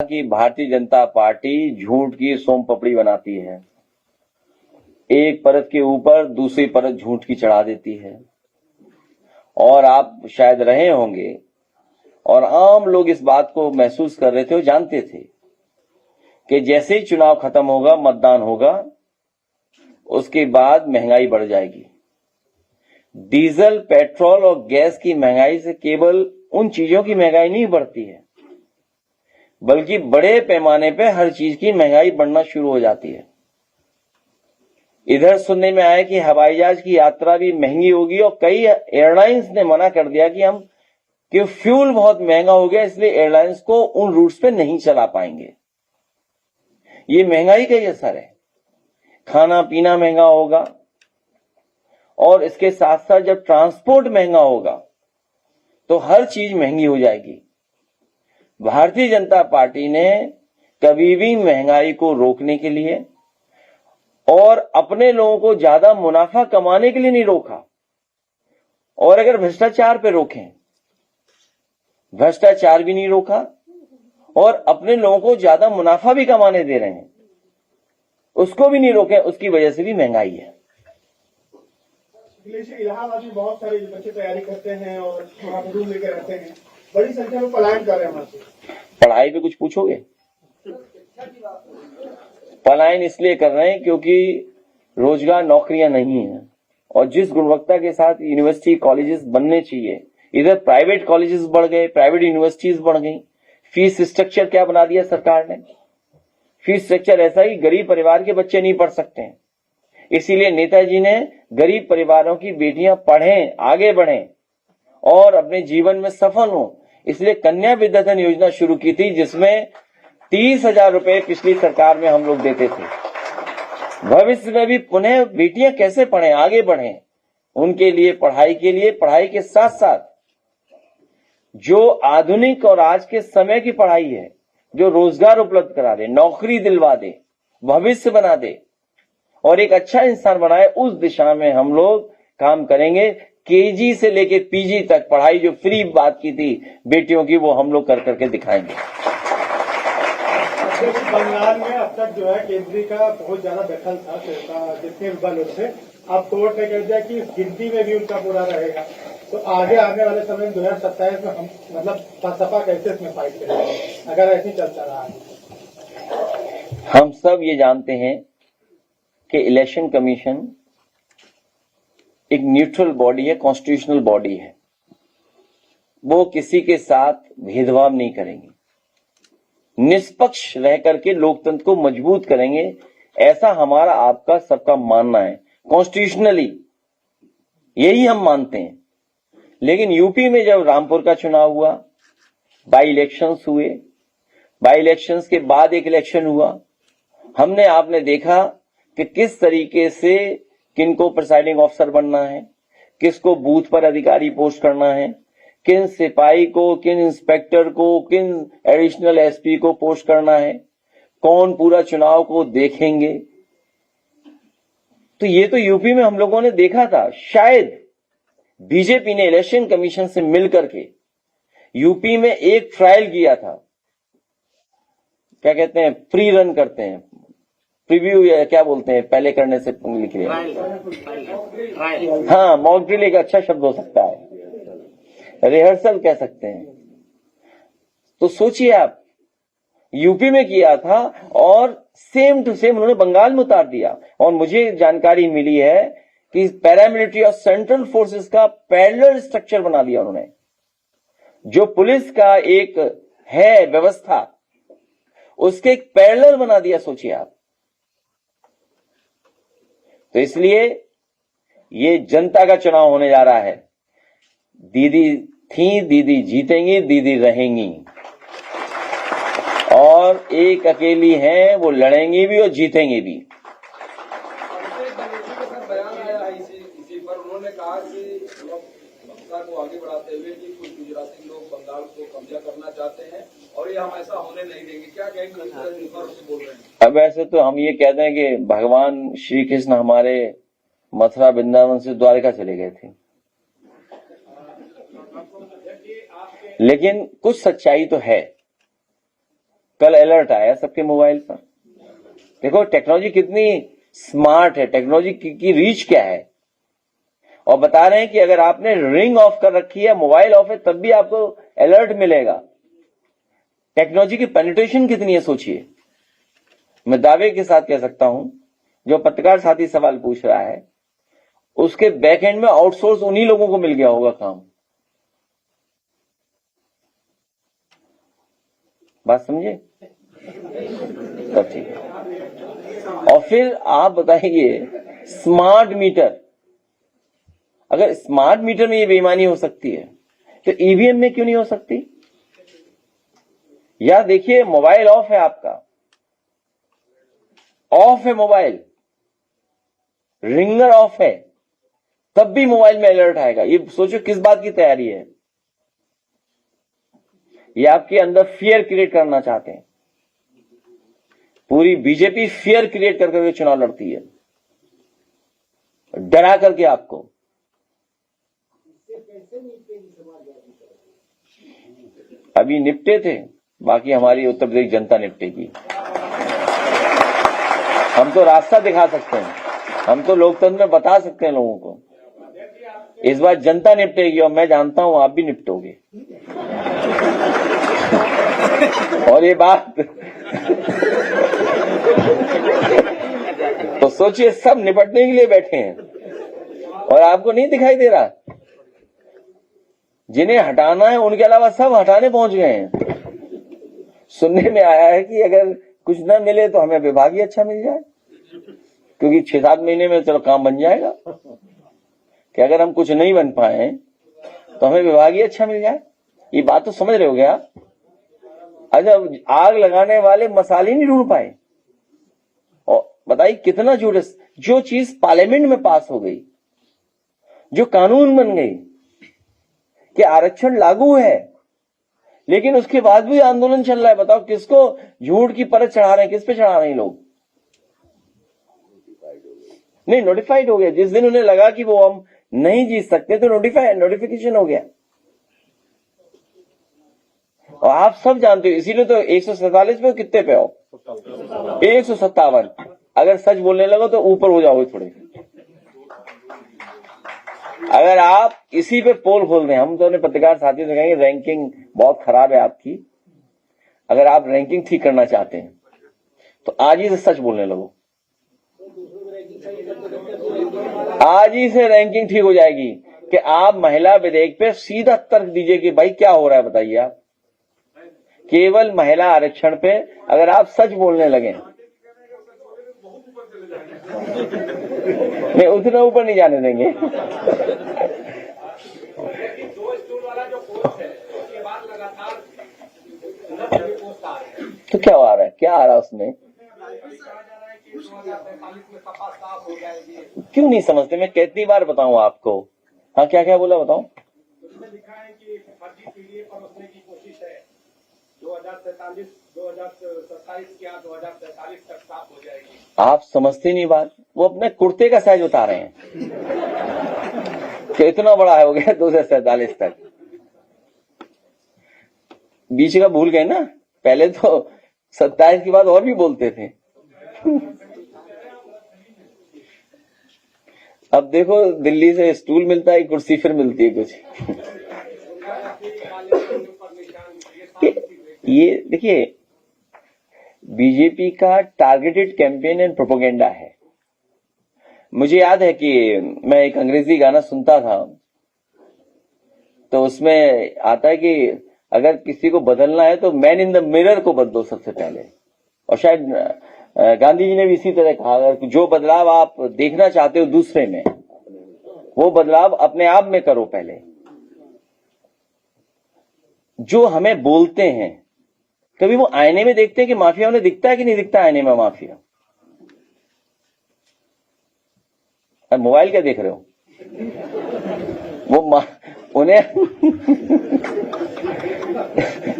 कि भारतीय जनता पार्टी झूठ की सोम पपड़ी बनाती है, एक परत के ऊपर दूसरी परत झूठ की चढ़ा देती है। और आप शायद रहे होंगे और आम लोग इस बात को महसूस कर रहे थे और जानते थे कि जैसे ही चुनाव खत्म होगा, मतदान होगा, उसके बाद महंगाई बढ़ जाएगी। डीजल, पेट्रोल और गैस की महंगाई से केवल उन चीजों की महंगाई नहीं बढ़ती है, बल्कि बड़े पैमाने पे हर चीज की महंगाई बढ़ना शुरू हो जाती है। इधर सुनने में आया कि हवाई जहाज की यात्रा भी महंगी होगी और कई एयरलाइंस ने मना कर दिया कि फ्यूल बहुत महंगा हो गया, इसलिए एयरलाइंस को उन रूट्स पे नहीं चला पाएंगे। ये महंगाई का ही असर है। खाना पीना महंगा होगा और इसके साथ साथ जब ट्रांसपोर्ट महंगा होगा तो हर चीज महंगी हो जाएगी। भारतीय जनता पार्टी ने कभी भी महंगाई को रोकने के लिए और अपने लोगों को ज्यादा मुनाफा कमाने के लिए नहीं रोका। और अगर भ्रष्टाचार पे रोकें, भ्रष्टाचार भी नहीं रोका और अपने लोगों को ज्यादा मुनाफा भी कमाने दे रहे हैं, उसको भी नहीं रोके, उसकी वजह से भी महंगाई है। इलाहाबाद में बहुत सारे बच्चे तैयारी करते हैं और वहां पर रूम लेकर रहते हैं, बड़ी संख्या में पलायन कर रहे हैं वहां से। पढ़ाई पे कुछ पूछोगे? पलायन इसलिए कर रहे हैं क्योंकि रोजगार, नौकरियां नहीं है। और जिस गुणवत्ता के साथ यूनिवर्सिटी कॉलेजेस बनने चाहिए, इधर प्राइवेट कॉलेजेस बढ़ गए, प्राइवेट यूनिवर्सिटीज बढ़ गई। फीस स्ट्रक्चर क्या बना दिया सरकार ने? फीस स्ट्रक्चर ऐसा ही गरीब परिवार के बच्चे नहीं पढ़ सकते हैं। इसीलिए नेताजी ने गरीब परिवारों की बेटियां पढ़ें, आगे बढ़ें और अपने जीवन में सफल हों, इसलिए कन्या विद्याधन योजना शुरू की थी, जिसमें 30,000 रुपए पिछली सरकार में हम लोग देते थे। भविष्य में भी पुनः बेटियां कैसे पढ़ें, आगे बढ़ें, उनके लिए पढ़ाई के साथ साथ जो आधुनिक और आज के समय की पढ़ाई है, जो रोजगार उपलब्ध करा दे, नौकरी दिलवा दे, भविष्य बना दे और एक अच्छा इंसान बनाए, उस दिशा में हम लोग काम करेंगे। केजी से लेके पीजी तक पढ़ाई जो फ्री बात की थी बेटियों की, वो हम लोग कर करके दिखाएंगे। बंगाल में अब तक जो है केंद्रीय का बहुत ज्यादा दखल था, जितने बल थे, अब कोर्ट ने कह दिया कि गिनती में भी उनका पूरा रहेगा। तो आगे आने वाले समय में 2027 में हम मतलब सपा कैसे इसमें फाइट करेंगे अगर ऐसे चलता रहा? हम सब ये जानते हैं कि इलेक्शन कमीशन एक न्यूट्रल बॉडी है, कॉन्स्टिट्यूशनल बॉडी है। वो किसी के साथ भेदभाव नहीं करेंगे, निष्पक्ष रह करके लोकतंत्र को मजबूत करेंगे, ऐसा हमारा आपका सबका मानना है। कॉन्स्टिट्यूशनली यही हम मानते हैं। लेकिन यूपी में जब रामपुर का चुनाव हुआ, बाई इलेक्शंस हुए, बाई इलेक्शंस के बाद एक इलेक्शन हुआ, आपने देखा कि किस तरीके से किनको प्रिसाइडिंग ऑफिसर बनना है, किसको बूथ पर अधिकारी पोस्ट करना है, किन सिपाही को, किन इंस्पेक्टर को, किन एडिशनल एसपी को पोस्ट करना है, कौन पूरा चुनाव को देखेंगे। तो ये तो यूपी में हम लोगों ने देखा था। शायद बीजेपी ने इलेक्शन कमीशन से मिलकर के यूपी में एक ट्रायल किया था, क्या कहते हैं, प्री रन करते हैं, प्रीव्यू या क्या बोलते हैं, पहले करने से लिख रहे हैं, हाँ, मॉक ड्रिल एक अच्छा शब्द हो सकता है, रिहर्सल कह सकते हैं। तो सोचिए आप, यूपी में किया था और सेम टू सेम उन्होंने बंगाल में उतार दिया। और मुझे जानकारी मिली है कि पैरामिलिट्री और सेंट्रल फोर्सेस का पैरेलल स्ट्रक्चर बना दिया उन्होंने। जो पुलिस का एक है व्यवस्था, उसके एक पैरेलल बना दिया, सोचिए आप। तो इसलिए ये जनता का चुनाव होने जा रहा है। दीदी थी, दीदी जीतेंगी, दीदी रहेंगी और एक अकेली हैं, वो लड़ेंगी भी और जीतेंगी भी। उन्होंने कहा कि बक्सा को आगे बढ़ाते हुए कि कुछ गुजराती लोग बंगाल को कब्जा करना चाहते हैं और ये हम ऐसा होने नहीं देंगे। क्या कहेंगे, बोल रहे हैं? अब ऐसे तो हम ये कहते हैं कि भगवान श्री कृष्ण हमारे मथुरा वृंदावन से द्वारका चले गए थे, लेकिन कुछ सच्चाई तो है। कल अलर्ट आया सबके मोबाइल पर। देखो टेक्नोलॉजी कितनी स्मार्ट है, टेक्नोलॉजी की रीच क्या है। और बता रहे हैं कि अगर आपने रिंग ऑफ कर रखी है, मोबाइल ऑफ है, तब भी आपको अलर्ट मिलेगा। टेक्नोलॉजी की पेनिट्रेशन कितनी है सोचिए। मैं दावे के साथ कह सकता हूं, जो पत्रकार साथी सवाल पूछ रहा है, उसके बैक एंड में आउटसोर्स उन्हीं लोगों को मिल गया होगा काम। बात समझे? तब ठीक है। और फिर आप बताइए स्मार्ट मीटर, अगर स्मार्ट मीटर में ये बेईमानी हो सकती है तो ईवीएम में क्यों नहीं हो सकती? या देखिए मोबाइल ऑफ है आपका, ऑफ है मोबाइल, रिंगर ऑफ है, तब भी मोबाइल में अलर्ट आएगा। ये सोचो किस बात की तैयारी है। ये आपके अंदर फियर क्रिएट करना चाहते हैं। पूरी बीजेपी फियर क्रिएट कर करके चुनाव लड़ती है, डरा करके आपको। अभी निपटे थे, बाकी हमारी उत्तर प्रदेश जनता निपटेगी। हम तो रास्ता दिखा सकते हैं, हम तो लोकतंत्र में बता सकते हैं लोगों को। इस बार जनता निपटेगी और मैं जानता हूं आप भी निपटोगे। और ये बात तो सोचिए, सब निपटने के लिए बैठे हैं और आपको नहीं दिखाई दे रहा। जिन्हें हटाना है उनके अलावा सब हटाने पहुंच गए हैं। सुनने में आया है कि अगर कुछ ना मिले तो हमें विभाग ही अच्छा मिल जाए, क्योंकि 6-7 महीने में चलो काम बन जाएगा। कि अगर हम कुछ नहीं बन पाए तो हमें विभाग ही अच्छा मिल जाए। ये बात तो समझ रहे हो गया। अच्छा, आग लगाने वाले मसाले नहीं ढूंढ पाए। और बताइए कितना झूठ है। जो चीज पार्लियामेंट में पास हो गई, जो कानून बन गई कि आरक्षण लागू है, लेकिन उसके बाद भी आंदोलन चल रहा है। बताओ किसको झूठ की परत चढ़ा रहे हैं, किस पे चढ़ा रहे हैं लोग? नहीं, नोटिफाइड हो गया। जिस दिन उन्हें लगा कि वो हम नहीं जीत सकते तो नोटिफिकेशन हो गया। और आप सब जानते हो, इसीलिए तो 147 पे कितने पे हो? 157। अगर सच बोलने लगो तो ऊपर हो जाओगे थोड़े। अगर आप इसी पे पोल खोल दें, हम तो अपने पत्रकार साथियों से कहेंगे रैंकिंग बहुत खराब है आपकी। अगर आप रैंकिंग ठीक करना चाहते हैं तो आज ही से सच बोलने लगो। आज ही से रैंकिंग ठीक हो जाएगी कि आप महिला विधेयक पे सीधा तर्क दीजिए कि भाई क्या हो रहा है बताइए आप। केवल महिला आरक्षण पे अगर आप सच बोलने लगे, नहीं उतना ऊपर नहीं जाने देंगे। तो क्या आ रहा है, क्या आ रहा है उसमें? क्यों नहीं समझते? मैं कितनी बार बताऊं आपको? हाँ, क्या क्या बोला बताऊं? उसमें लिखा है कि फर्जी पीडीएफ परोसने की कोशिश है। 2027 क्या 2043 तक साफ हो जाएगी। आप समझते नहीं बात। वो अपने कुर्ते का साइज बता रहे हैं कि इतना बड़ा हो गया 2047 तक। बीच का भूल गए ना, पहले तो 27 की बात और भी बोलते थे। अब देखो दिल्ली से स्टूल मिलता है, कुर्सी फिर मिलती है कुछ। ये देखिए, बीजेपी का टारगेटेड कैंपेन एंड प्रोपेगेंडा है। मुझे याद है कि मैं एक अंग्रेजी गाना सुनता था, तो उसमें आता है कि अगर किसी को बदलना है तो मैन इन द मिरर को बदलो सबसे पहले। और शायद गांधी जी ने भी इसी तरह कहा, अगर जो बदलाव आप देखना चाहते हो दूसरे में, वो बदलाव अपने आप में करो पहले। जो हमें बोलते हैं, कभी वो आईने में देखते हैं कि माफिया उन्हें दिखता है कि नहीं दिखता आईने में माफिया? अब मोबाइल क्या देख रहे हो? वो उन्हें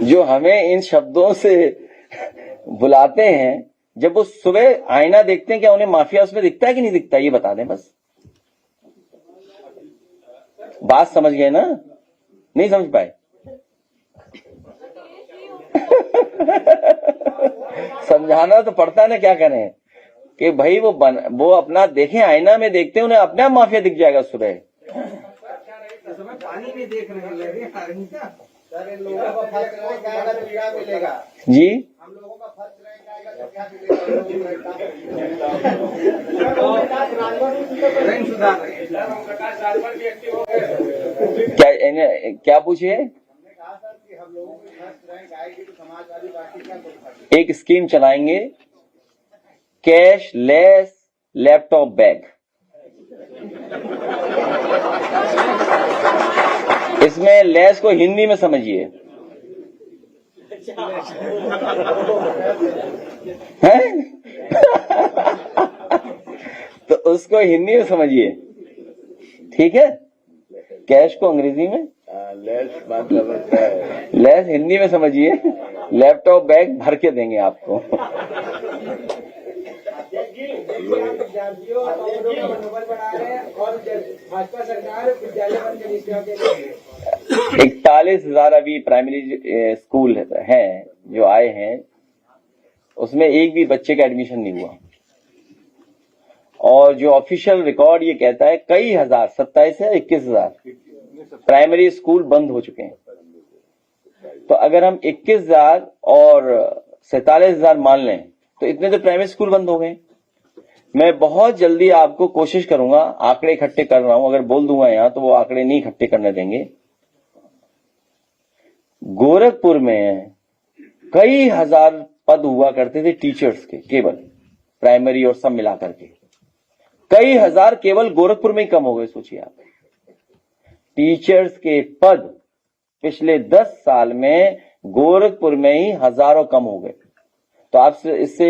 जो हमें इन शब्दों से बुलाते हैं, जब वो सुबह आईना देखते हैं, क्या उन्हें माफिया उसमें दिखता है कि नहीं दिखता? ये बता दें बस। बात समझ गए ना? नहीं समझ पाए? समझाना तो पड़ता है ना, क्या करें कि भाई वो अपना देखें, आईना में देखते हैं, उन्हें अपने आप माफिया दिख जाएगा सुबह। पानी में देख रहे हैं सर, इन लोगों का फर्क रहेगा तो क्या मिलेगा? जी हम लोगों का फर्क रहेगा तो क्या मिलेगा? क्या पूछिए? हमने कहा सर कि हम लोगों की फर्स्ट रैंक आएगी तो समाजवादी पार्टी क्या करेगी? एक स्कीम चलाएंगे, कैश लेस लैपटॉप बैग। इसमें लेस को हिंदी में समझिए, हैं? तो उसको हिंदी में समझिए, ठीक है? कैश को अंग्रेजी में लेस मतलब लेस हिंदी में समझिए, लैपटॉप बैग भर के देंगे आपको। विद्यार्थियों का मनोबल बढ़ा रहे हैं और भाजपा सरकार विद्यालय बंद करने के लिए 41,000 अभी प्राइमरी स्कूल हैं जो आए हैं, उसमें एक भी बच्चे का एडमिशन नहीं हुआ। और जो ऑफिशियल रिकॉर्ड ये कहता है कई हजार, 27 से 21,000 प्राइमरी स्कूल बंद हो चुके हैं। तो अगर हम 21,000 और 47,000 मान लें तो इतने तो प्राइमरी स्कूल बंद हो गए। मैं बहुत जल्दी आपको कोशिश करूंगा, आंकड़े इकट्ठे कर रहा हूं, अगर बोल दूंगा यहां तो वो आंकड़े नहीं इकट्ठे करने देंगे। गोरखपुर में कई हजार पद हुआ करते थे टीचर्स के, केवल प्राइमरी और सब मिलाकर के कई हजार केवल गोरखपुर में ही कम हो गए। सोचिए आप, टीचर्स के पद पिछले 10 साल में गोरखपुर में ही हजारों कम हो गए। तो आप इससे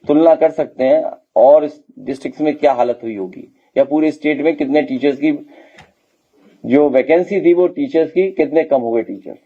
तुलना कर सकते हैं और इस डिस्ट्रिक्ट में क्या हालत हुई होगी, या पूरे स्टेट में कितने टीचर्स की जो वैकेंसी थी वो टीचर्स की कितने कम हो गए टीचर्स।